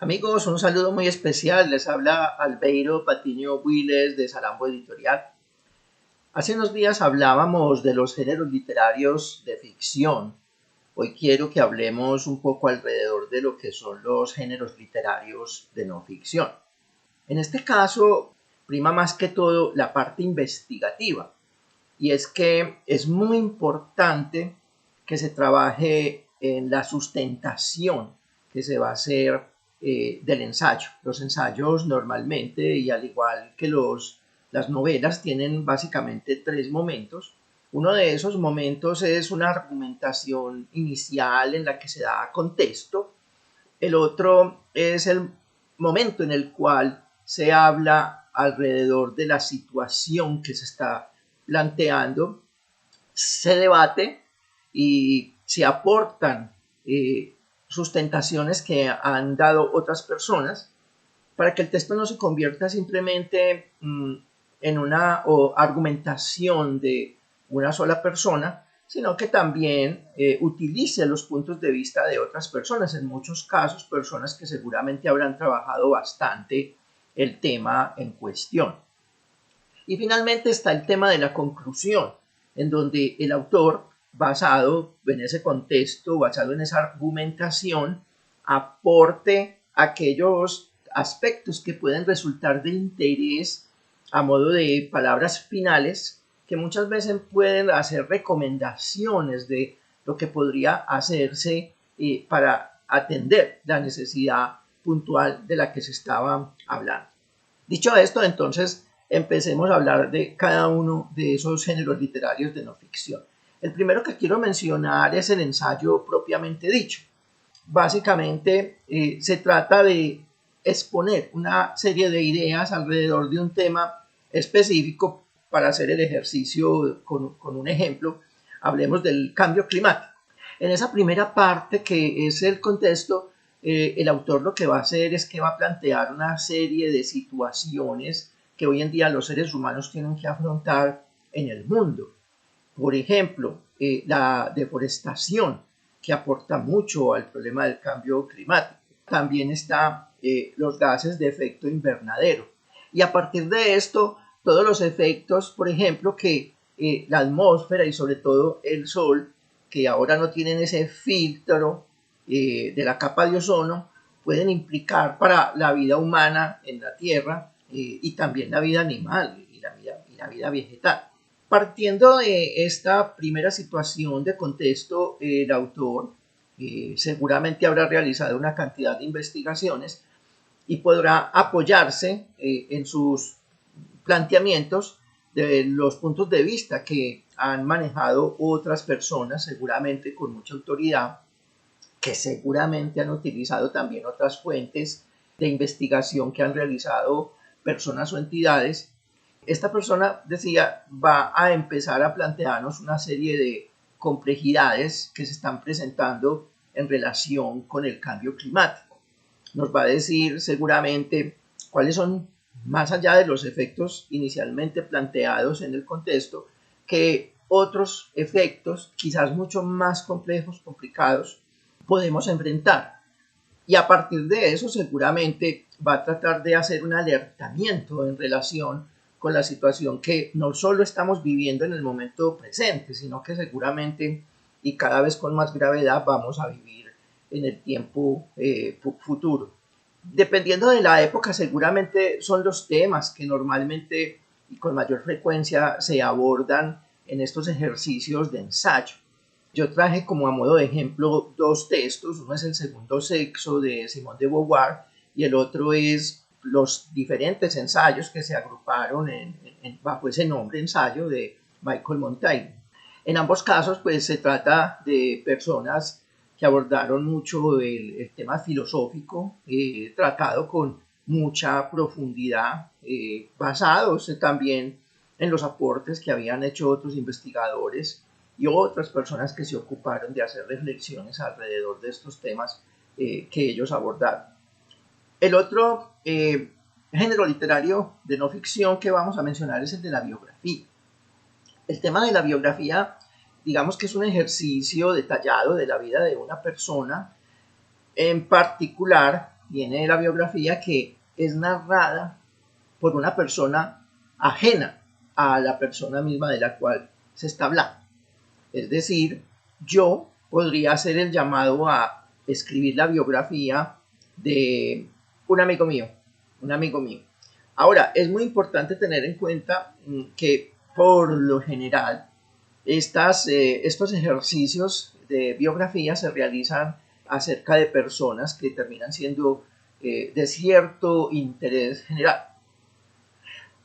Amigos, un saludo muy especial. Les habla Albeiro Patiño Wiles de Salambo Editorial. Hace unos días hablábamos de los géneros literarios de ficción. Hoy quiero que hablemos un poco alrededor de lo que son los géneros literarios de no ficción. En este caso, prima más que todo la parte investigativa. Y es que es muy importante que se trabaje en la sustentación que se va a hacer del ensayo. Los ensayos normalmente, y al igual que las novelas, tienen básicamente tres momentos. Uno de esos momentos es una argumentación inicial en la que se da contexto. El otro es el momento en el cual se habla alrededor de la situación que se está planteando, se debate y se aportan sustentaciones que han dado otras personas para que el texto no se convierta simplemente en una argumentación de una sola persona, sino que también utilice los puntos de vista de otras personas, en muchos casos personas que seguramente habrán trabajado bastante el tema en cuestión. Y finalmente está el tema de la conclusión, en donde el autor, basado en ese contexto, basado en esa argumentación, aporte aquellos aspectos que pueden resultar de interés a modo de palabras finales, que muchas veces pueden hacer recomendaciones de lo que podría hacerse para atender la necesidad puntual de la que se estaba hablando. Dicho esto, entonces empecemos a hablar de cada uno de esos géneros literarios de no ficción. El primero que quiero mencionar es el ensayo propiamente dicho. Básicamente se trata de exponer una serie de ideas alrededor de un tema específico. Para hacer el ejercicio con un ejemplo, hablemos del cambio climático. En esa primera parte, que es el contexto, el autor lo que va a hacer es que va a plantear una serie de situaciones que hoy en día los seres humanos tienen que afrontar en el mundo. Por ejemplo, la deforestación, que aporta mucho al problema del cambio climático. También están los gases de efecto invernadero. Y a partir de esto, todos los efectos, por ejemplo, que la atmósfera y sobre todo el sol, que ahora no tienen ese filtro de la capa de ozono, pueden implicar para la vida humana en la Tierra y también la vida animal y la vida vegetal. Partiendo de esta primera situación de contexto, el autor seguramente habrá realizado una cantidad de investigaciones y podrá apoyarse en sus planteamientos de los puntos de vista que han manejado otras personas, seguramente con mucha autoridad, que seguramente han utilizado también otras fuentes de investigación que han realizado personas o entidades. Esta persona, decía, va a empezar a plantearnos una serie de complejidades que se están presentando en relación con el cambio climático. Nos va a decir seguramente cuáles son, más allá de los efectos inicialmente planteados en el contexto, que otros efectos, quizás mucho más complejos, complicados, podemos enfrentar. Y a partir de eso seguramente va a tratar de hacer un alertamiento en relación con la situación que no solo estamos viviendo en el momento presente, sino que seguramente y cada vez con más gravedad vamos a vivir en el tiempo futuro. Dependiendo de la época, seguramente son los temas que normalmente y con mayor frecuencia se abordan en estos ejercicios de ensayo. Yo traje como a modo de ejemplo dos textos, uno es El segundo sexo de Simone de Beauvoir y el otro es los diferentes ensayos que se agruparon bajo ese nombre, ensayo de Michael Montaigne. En ambos casos pues se trata de personas que abordaron mucho el tema filosófico, tratado con mucha profundidad, basados también en los aportes que habían hecho otros investigadores y otras personas que se ocuparon de hacer reflexiones alrededor de estos temas que ellos abordaron. El otro género literario de no ficción que vamos a mencionar es el de la biografía. El tema de la biografía, digamos que es un ejercicio detallado de la vida de una persona, en particular viene la biografía que es narrada por una persona ajena a la persona misma de la cual se está hablando. Es decir, yo podría hacer el llamado a escribir la biografía de un amigo mío, Ahora, es muy importante tener en cuenta que por lo general estos ejercicios de biografía se realizan acerca de personas que terminan siendo de cierto interés general.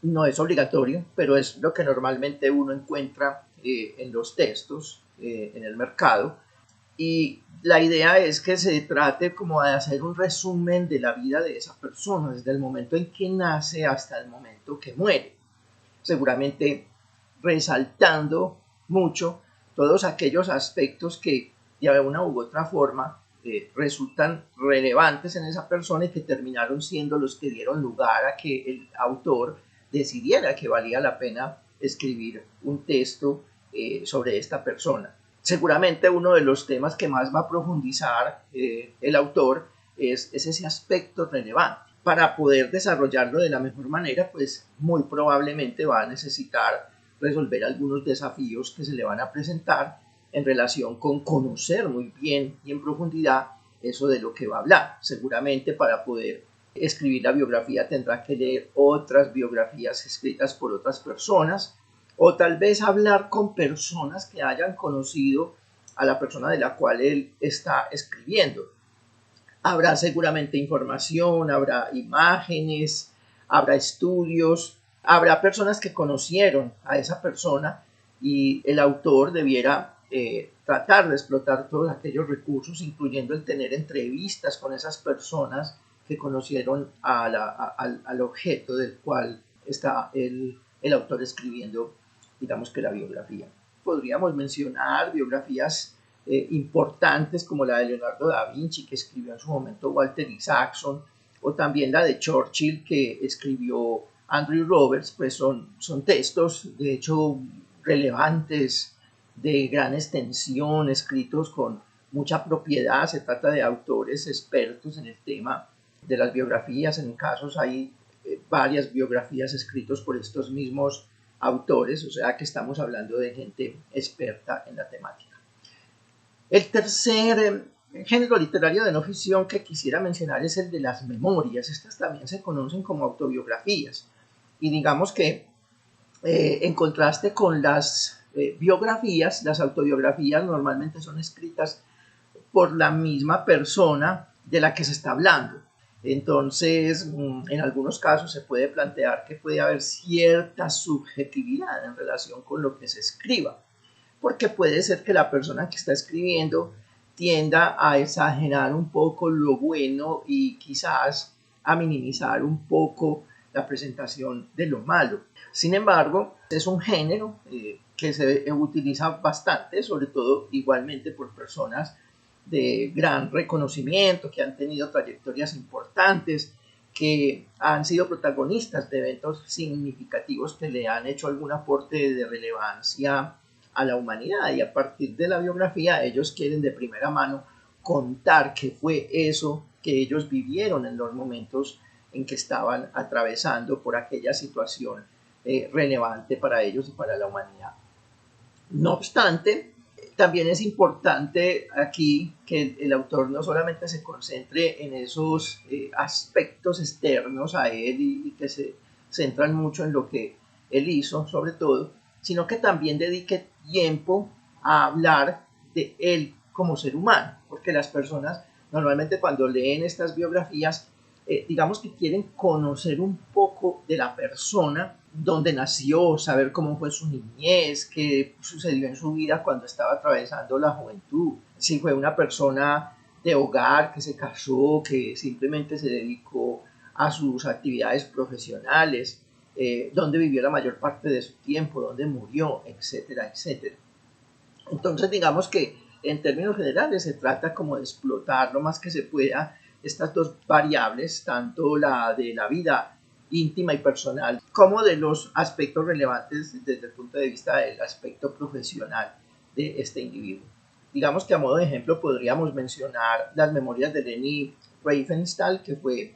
No es obligatorio, pero es lo que normalmente uno encuentra en los textos, en el mercado. Y la idea es que se trate como de hacer un resumen de la vida de esa persona, desde el momento en que nace hasta el momento que muere. Seguramente resaltando mucho todos aquellos aspectos que de una u otra forma resultan relevantes en esa persona y que terminaron siendo los que dieron lugar a que el autor decidiera que valía la pena escribir un texto sobre esta persona. Seguramente uno de los temas que más va a profundizar el autor es ese aspecto relevante. Para poder desarrollarlo de la mejor manera, pues muy probablemente va a necesitar resolver algunos desafíos que se le van a presentar en relación con conocer muy bien y en profundidad eso de lo que va a hablar. Seguramente para poder escribir la biografía tendrá que leer otras biografías escritas por otras personas o tal vez hablar con personas que hayan conocido a la persona de la cual él está escribiendo. Habrá seguramente información, habrá imágenes, habrá estudios, habrá personas que conocieron a esa persona y el autor debiera tratar de explotar todos aquellos recursos, incluyendo el tener entrevistas con esas personas que conocieron al objeto del cual está el autor escribiendo, digamos que la biografía. Podríamos mencionar biografías importantes como la de Leonardo da Vinci, que escribió en su momento Walter Isaacson, o también la de Churchill, que escribió Andrew Roberts. Pues son textos, de hecho, relevantes, de gran extensión, escritos con mucha propiedad. Se trata de autores expertos en el tema de las biografías. En casos hay varias biografías escritas por estos mismos autores, o sea que estamos hablando de gente experta en la temática. El tercer género literario de no ficción que quisiera mencionar es el de las memorias. Estas también se conocen como autobiografías. Y digamos que en contraste con las biografías, las autobiografías normalmente son escritas por la misma persona de la que se está hablando. Entonces, en algunos casos se puede plantear que puede haber cierta subjetividad en relación con lo que se escriba, porque puede ser que la persona que está escribiendo tienda a exagerar un poco lo bueno y quizás a minimizar un poco la presentación de lo malo. Sin embargo, es un género que se utiliza bastante, sobre todo igualmente por personas de gran reconocimiento, que han tenido trayectorias importantes, que han sido protagonistas de eventos significativos que le han hecho algún aporte de relevancia a la humanidad, y a partir de la biografía ellos quieren de primera mano contar qué fue eso que ellos vivieron en los momentos en que estaban atravesando por aquella situación relevante para ellos y para la humanidad. No obstante, también es importante aquí que el autor no solamente se concentre en esos aspectos externos a él y que se centran mucho en lo que él hizo, sobre todo, sino que también dedique tiempo a hablar de él como ser humano, porque las personas normalmente cuando leen estas biografías, digamos que quieren conocer un poco de la persona, dónde nació, saber cómo fue su niñez, qué sucedió en su vida cuando estaba atravesando la juventud, si fue una persona de hogar que se casó, que simplemente se dedicó a sus actividades profesionales, dónde vivió la mayor parte de su tiempo, dónde murió, etcétera, etcétera. Entonces, digamos que en términos generales se trata como de explotar lo más que se pueda estas dos variables, tanto la de la vida íntima y personal, como de los aspectos relevantes desde el punto de vista del aspecto profesional de este individuo. Digamos que a modo de ejemplo podríamos mencionar las memorias de Denis Riefenstahl, que fue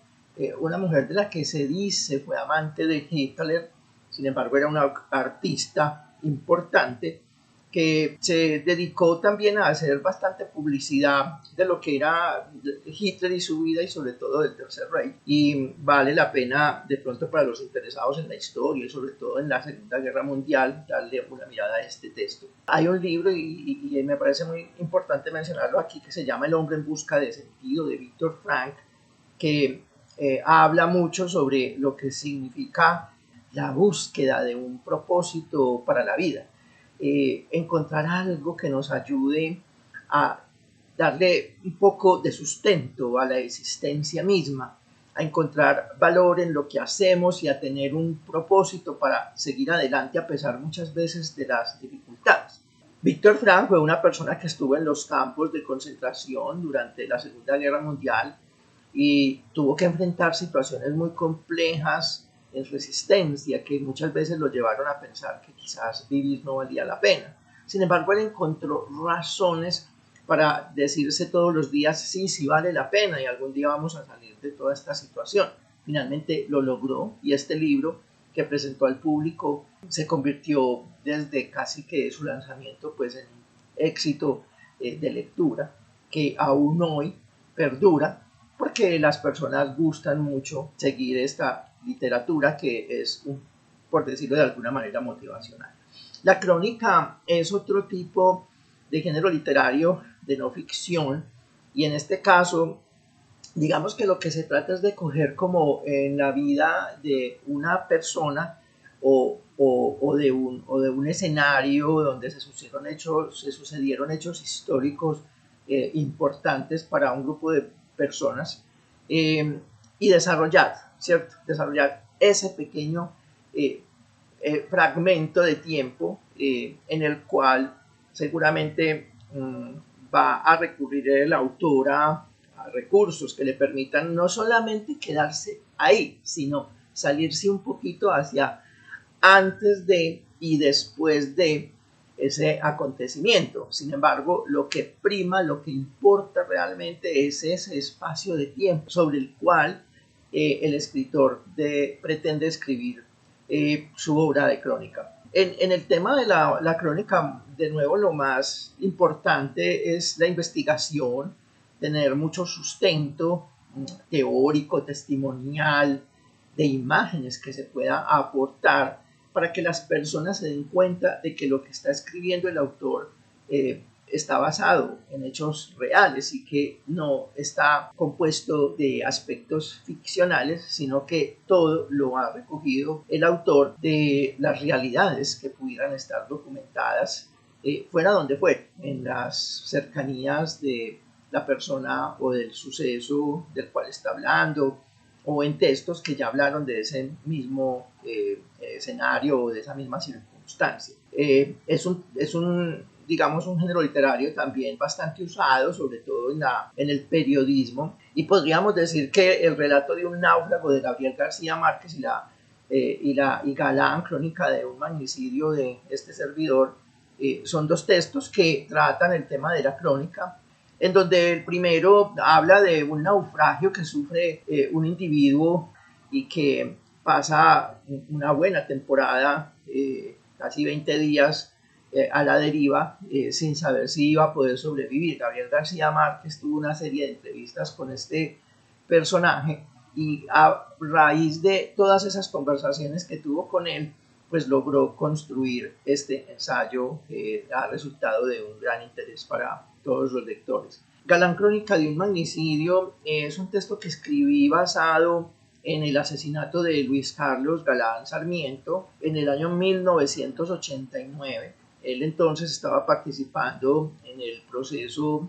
una mujer de la que se dice fue amante de Hitler, sin embargo era una artista importante, que se dedicó también a hacer bastante publicidad de lo que era Hitler y su vida y sobre todo del Tercer Reich. Y vale la pena de pronto para los interesados en la historia y sobre todo en la Segunda Guerra Mundial darle una mirada a este texto. Hay un libro y me parece muy importante mencionarlo aquí que se llama El hombre en busca de sentido de Viktor Frankl, que habla mucho sobre lo que significa la búsqueda de un propósito para la vida. Encontrar algo que nos ayude a darle un poco de sustento a la existencia misma, a encontrar valor en lo que hacemos y a tener un propósito para seguir adelante a pesar muchas veces de las dificultades. Viktor Frankl fue una persona que estuvo en los campos de concentración durante la Segunda Guerra Mundial y tuvo que enfrentar situaciones muy complejas en resistencia que muchas veces lo llevaron a pensar que quizás vivir no valía la pena. Sin embargo, él encontró razones para decirse todos los días, sí, sí vale la pena y algún día vamos a salir de toda esta situación. Finalmente lo logró y este libro que presentó al público se convirtió desde casi que su lanzamiento pues en un éxito de lectura que aún hoy perdura porque las personas gustan mucho seguir esta literatura que es, por decirlo de alguna manera, motivacional. La crónica es otro tipo de género literario de no ficción y en este caso, digamos que lo que se trata es de coger como en la vida de una persona o de un escenario donde se sucedieron hechos históricos importantes para un grupo de personas y desarrollar, ¿cierto? Desarrollar ese pequeño fragmento de tiempo en el cual seguramente va a recurrir el autor a recursos que le permitan no solamente quedarse ahí, sino salirse un poquito hacia antes de y después de ese acontecimiento. Sin embargo, lo que prima, lo que importa realmente es ese espacio de tiempo sobre el cual el escritor pretende escribir su obra de crónica. En el tema de la crónica, de nuevo, lo más importante es la investigación, tener mucho sustento teórico, testimonial, de imágenes que se pueda aportar para que las personas se den cuenta de que lo que está escribiendo el autor está basado en hechos reales y que no está compuesto de aspectos ficcionales, sino que todo lo ha recogido el autor de las realidades que pudieran estar documentadas fuera donde fue, en las cercanías de la persona o del suceso del cual está hablando, o en textos que ya hablaron de ese mismo escenario o de esa misma circunstancia. Es un, digamos, un género literario también bastante usado, sobre todo en el periodismo, y podríamos decir que El relato de un náufrago de Gabriel García Márquez y Galán, crónica de un magnicidio de este servidor, son dos textos que tratan el tema de la crónica, en donde el primero habla de un naufragio que sufre un individuo y que pasa una buena temporada, casi 20 días a la deriva, sin saber si iba a poder sobrevivir. Gabriel García Márquez tuvo una serie de entrevistas con este personaje y a raíz de todas esas conversaciones que tuvo con él, pues logró construir este ensayo que ha resultado de un gran interés para todos los lectores. Galán, crónica de un magnicidio, es un texto que escribí basado en el asesinato de Luis Carlos Galán Sarmiento en el año 1989. Él entonces estaba participando en el proceso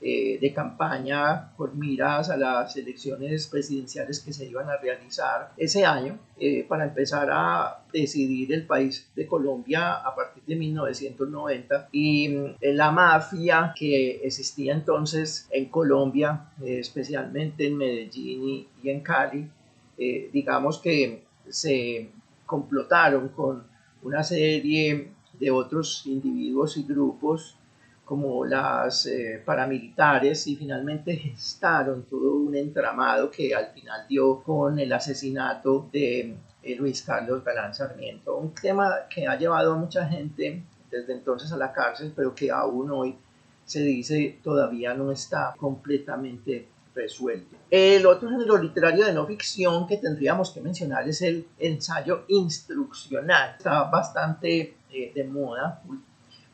de campaña con miras a las elecciones presidenciales que se iban a realizar ese año para empezar a decidir el país de Colombia a partir de 1990 y la mafia que existía entonces en Colombia, especialmente en Medellín y en Cali, digamos que se complotaron con una serie de otros individuos y grupos como las paramilitares, y finalmente gestaron todo un entramado que al final dio con el asesinato de Luis Carlos Galán Sarmiento, un tema que ha llevado a mucha gente desde entonces a la cárcel, pero que aún hoy se dice todavía no está completamente resuelto. El otro género literario de no ficción que tendríamos que mencionar es el ensayo instruccional. Está bastante de moda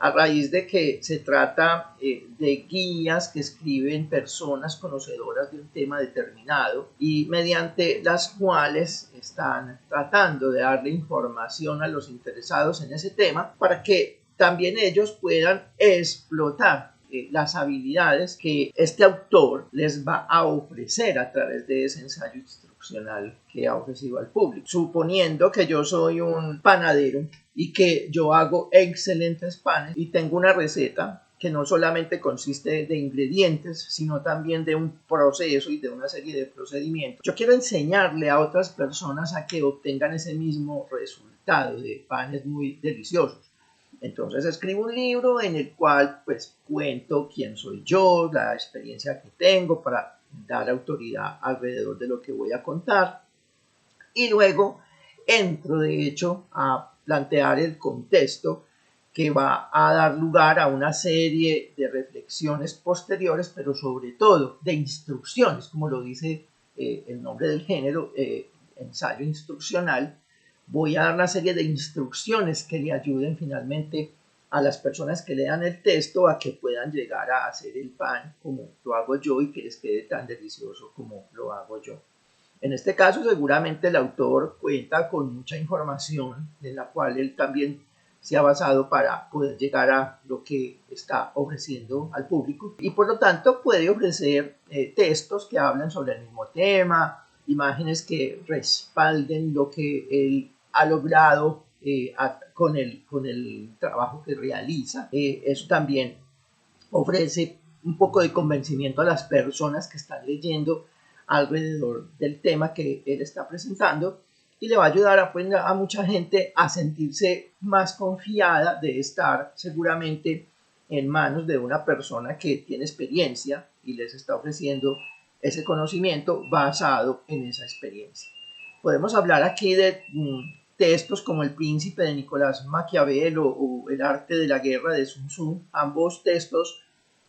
a raíz de que se trata de guías que escriben personas conocedoras de un tema determinado y mediante las cuales están tratando de darle información a los interesados en ese tema para que también ellos puedan explotar las habilidades que este autor les va a ofrecer a través de ese ensayo instruccional que ha ofrecido al público. Suponiendo que yo soy un panadero y que yo hago excelentes panes y tengo una receta que no solamente consiste de ingredientes, sino también de un proceso y de una serie de procedimientos. Yo quiero enseñarle a otras personas a que obtengan ese mismo resultado de panes muy deliciosos. Entonces escribo un libro en el cual pues cuento quién soy yo, la experiencia que tengo para dar autoridad alrededor de lo que voy a contar, y luego entro de hecho a plantear el contexto que va a dar lugar a una serie de reflexiones posteriores, pero sobre todo de instrucciones, como lo dice el nombre del género, ensayo instruccional. Voy a dar una serie de instrucciones que le ayuden finalmente a las personas que lean el texto a que puedan llegar a hacer el pan como lo hago yo y que les quede tan delicioso como lo hago yo. En este caso, seguramente el autor cuenta con mucha información en la cual él también se ha basado para poder llegar a lo que está ofreciendo al público y por lo tanto puede ofrecer textos que hablan sobre el mismo tema, imágenes que respalden lo que él ha logrado con el trabajo que realiza. Eso también ofrece un poco de convencimiento a las personas que están leyendo alrededor del tema que él está presentando y le va a ayudar a mucha gente a sentirse más confiada de estar seguramente en manos de una persona que tiene experiencia y les está ofreciendo ese conocimiento basado en esa experiencia. Podemos hablar aquí de textos como El Príncipe de Nicolás Maquiavelo o El Arte de la Guerra de Sun Tzu. Ambos textos,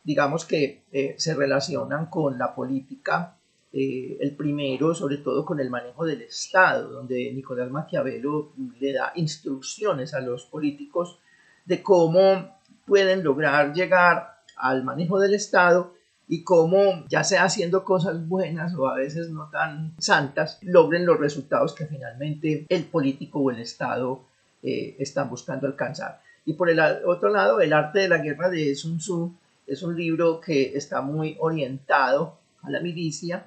digamos que se relacionan con la política. El primero, sobre todo, con el manejo del Estado, donde Nicolás Maquiavelo le da instrucciones a los políticos de cómo pueden lograr llegar al manejo del Estado y cómo, ya sea haciendo cosas buenas o a veces no tan santas, logren los resultados que finalmente el político o el Estado están buscando alcanzar. Y por el otro lado, El Arte de la Guerra de Sun Tzu es un libro que está muy orientado a la milicia,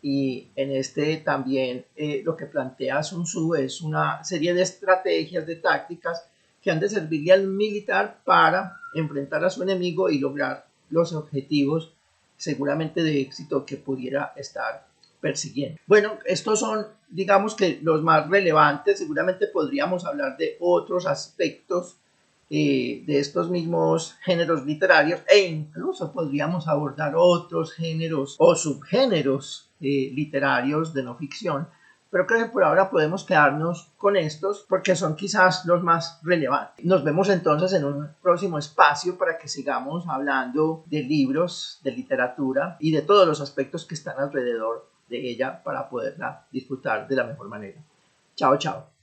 y en este también lo que plantea Sun Tzu es una serie de estrategias, de tácticas que han de servirle al militar para enfrentar a su enemigo y lograr los objetivos seguramente de éxito que pudiera estar persiguiendo. Bueno, estos son, digamos que los más relevantes. Seguramente podríamos hablar de otros aspectos de estos mismos géneros literarios e incluso podríamos abordar otros géneros o subgéneros literarios de no ficción, pero creo que por ahora podemos quedarnos con estos porque son quizás los más relevantes. Nos vemos entonces en un próximo espacio para que sigamos hablando de libros, de literatura y de todos los aspectos que están alrededor de ella para poderla disfrutar de la mejor manera. Chao, chao.